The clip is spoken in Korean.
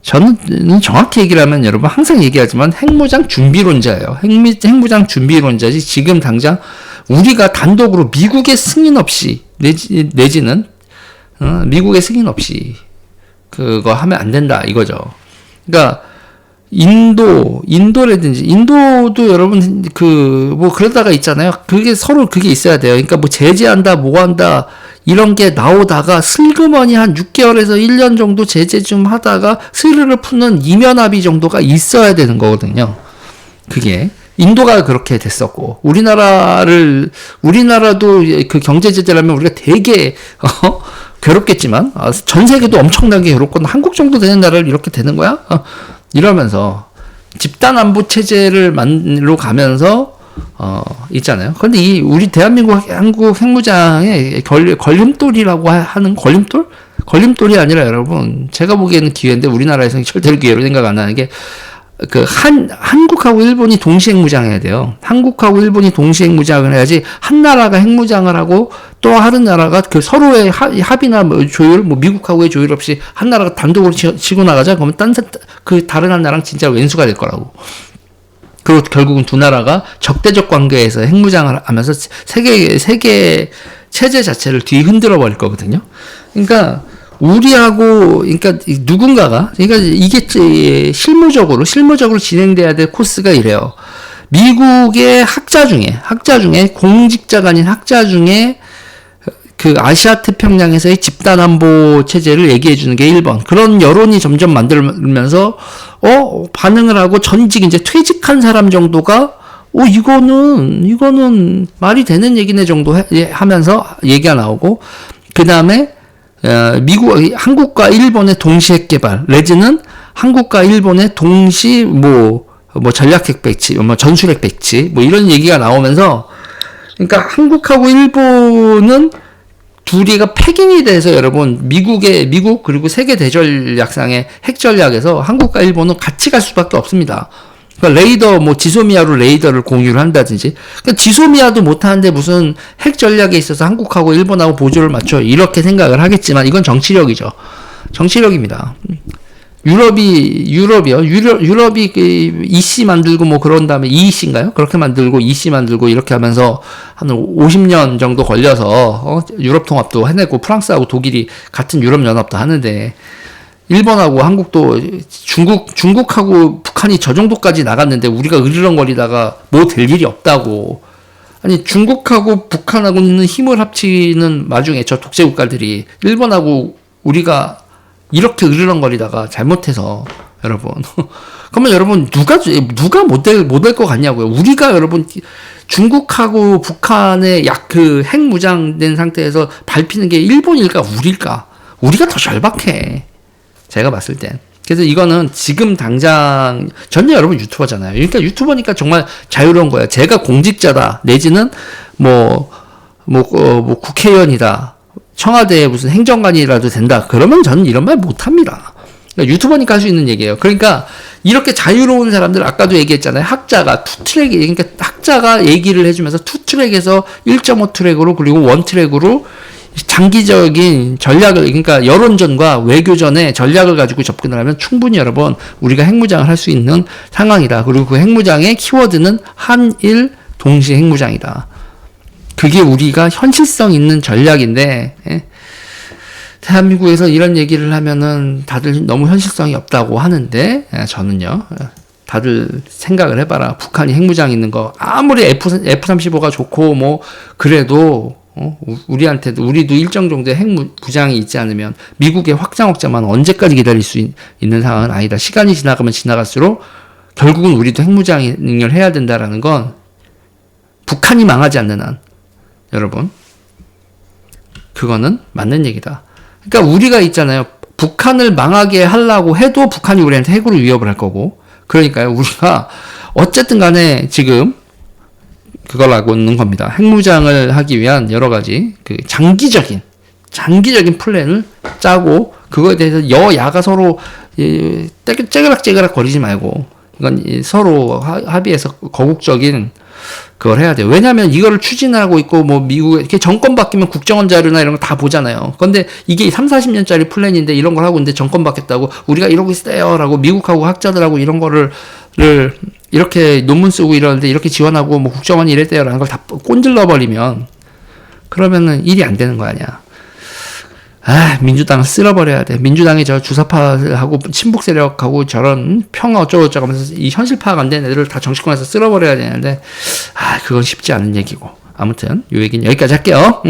저는 정확히 얘기를 하면 여러분 항상 얘기하지만 핵무장 준비론자예요. 핵무장 준비론자지 지금 당장 우리가 단독으로 미국의 승인 없이 내지는 미국의 승인 없이 그거 하면 안 된다 이거죠. 그러니까 인도라든지 인도도 여러분 뭐 그러다가 있잖아요. 그게 서로 그게 있어야 돼요. 그러니까 뭐 제재한다 뭐 한다 이런 게 나오다가 슬그머니 한 6개월에서 1년 정도 제재 좀 하다가 스르르 푸는 이면합의 정도가 있어야 되는 거거든요. 그게 인도가 그렇게 됐었고 우리나라도 그 경제 제재를 하면 우리가 되게 괴롭겠지만 전 세계도 엄청나게 괴롭고 한국 정도 되는 나라를 이렇게 되는 거야? 이러면서 집단 안보 체제를 만로 가면서 있잖아요. 근데 우리 대한민국 한국 핵무장의 걸림돌이라고 하는 걸림돌이 아니라 여러분 제가 보기에는 기회인데 우리나라에서는 절대로 기회로 생각 안 나는 게 한국하고 일본이 동시 핵무장해야 돼요. 한국하고 일본이 동시 핵무장을 해야지 한 나라가 핵무장을 하고 또 다른 나라가 그 서로의 합의나 조율, 미국하고의 조율 없이 한 나라가 단독으로 치고 나가자. 그러면 다른 한 나라랑 진짜 왼수가 될 거라고. 그리고 결국은 두 나라가 적대적 관계에서 핵무장을 하면서 세계 체제 자체를 뒤흔들어 버릴 거거든요. 그러니까 누군가가, 그러니까 이게 실무적으로 진행돼야 될 코스가 이래요. 미국의 학자 중에, 공직자가 아닌 학자 중에, 그 아시아 태평양에서의 집단 안보 체제를 얘기해 주는 게 1번. 그런 여론이 점점 만들면서, 반응을 하고 전직, 이제 퇴직한 사람 정도가, 이거는 말이 되는 얘기네 정도 하면서 얘기가 나오고, 그 다음에, 한국과 일본의 동시 핵 개발, 내지는 한국과 일본의 동시, 전략핵 배치, 전술핵 배치, 이런 얘기가 나오면서, 그러니까 한국하고 일본은 둘이가 패긴이 돼서 여러분, 미국, 그리고 세계 대전략상의 핵 전략에서 한국과 일본은 같이 갈 수밖에 없습니다. 그러니까 레이더, 지소미아로 레이더를 공유를 한다든지. 그러니까 지소미아도 못하는데 무슨 핵 전략에 있어서 한국하고 일본하고 보조를 맞춰. 이렇게 생각을 하겠지만, 이건 정치력이죠. 정치력입니다. 유럽이 EC 만들고 그런 다음에 EEC인가요? 그렇게 만들고 EC 만들고 이렇게 하면서 한 50년 정도 걸려서, 유럽 통합도 해내고 프랑스하고 독일이 같은 유럽 연합도 하는데, 일본하고 한국도 중국하고 북한이 저 정도까지 나갔는데 우리가 으르렁거리다가 될 일이 없다고. 아니, 중국하고 북한하고는 힘을 합치는 와중에 저 독재 국가들이 일본하고 우리가 이렇게 으르렁거리다가 잘못해서 여러분. 그러면 여러분 누가 못 될 것 같냐고요. 우리가 여러분 중국하고 북한의 핵무장된 상태에서 밟히는 게 일본일까 우리일까? 우리가 더 절박해. 제가 봤을 땐. 그래서 이거는 지금 당장, 전혀 여러분 유튜버잖아요. 그러니까 유튜버니까 정말 자유로운 거예요. 제가 공직자다, 내지는 국회의원이다, 청와대에 무슨 행정관이라도 된다, 그러면 저는 이런 말 못합니다. 그러니까 유튜버니까 할 수 있는 얘기예요. 그러니까 이렇게 자유로운 사람들, 아까도 얘기했잖아요. 학자가 그러니까 학자가 얘기를 해주면서 투트랙에서 1.5 트랙으로 그리고 1 트랙으로 장기적인 전략을, 그러니까 여론전과 외교전의 전략을 가지고 접근을 하면 충분히 여러분 우리가 핵무장을 할 수 있는 상황이다. 그리고 그 핵무장의 키워드는 한일 동시 핵무장이다. 그게 우리가 현실성 있는 전략인데, 대한민국에서 이런 얘기를 하면은 다들 너무 현실성이 없다고 하는데, 저는요, 다들 생각을 해봐라. 북한이 핵무장 있는 거, 아무리 F-35가 좋고 그래도 우리도 일정 정도의 핵무장이 있지 않으면 미국의 확장만 언제까지 기다릴 수 있는 상황은 아니다. 시간이 지나가면 지나갈수록 결국은 우리도 핵무장을 해야 된다라는 건 북한이 망하지 않는 한, 여러분, 그거는 맞는 얘기다. 그러니까 우리가 있잖아요. 북한을 망하게 하려고 해도 북한이 우리한테 핵으로 위협을 할 거고, 그러니까요. 우리가 어쨌든 간에 지금 그걸 하고 있는 겁니다. 핵무장을 하기 위한 여러 가지 장기적인 플랜을 짜고, 그거에 대해서 여야가 서로 째그락 거리지 말고, 이건 서로 합의해서 거국적인 그걸 해야 돼요. 왜냐하면 이거를 추진하고 있고 뭐 미국 이렇게 정권 바뀌면 국정원 자료나 이런 거 다 보잖아요. 그런데 이게 3, 40년짜리 플랜인데 이런 걸 하고 있는데 정권 바뀌었다고 우리가 이러고 있어요라고 미국하고 학자들하고 이런 거를 이렇게 논문 쓰고 이러는데 이렇게 지원하고 뭐 국정원이 이랬대요라는 걸 다 꼰질러 버리면 그러면은 일이 안 되는 거 아니야. 민주당을 쓸어버려야 돼. 민주당이 저 주사파하고 친북 세력하고 저런 평화 어쩌고저쩌고 하면서 이 현실 파악 안 되는 애들을 다 정치권에서 쓸어버려야 되는데, 그건 쉽지 않은 얘기고. 아무튼, 요 얘기는 여기까지 할게요.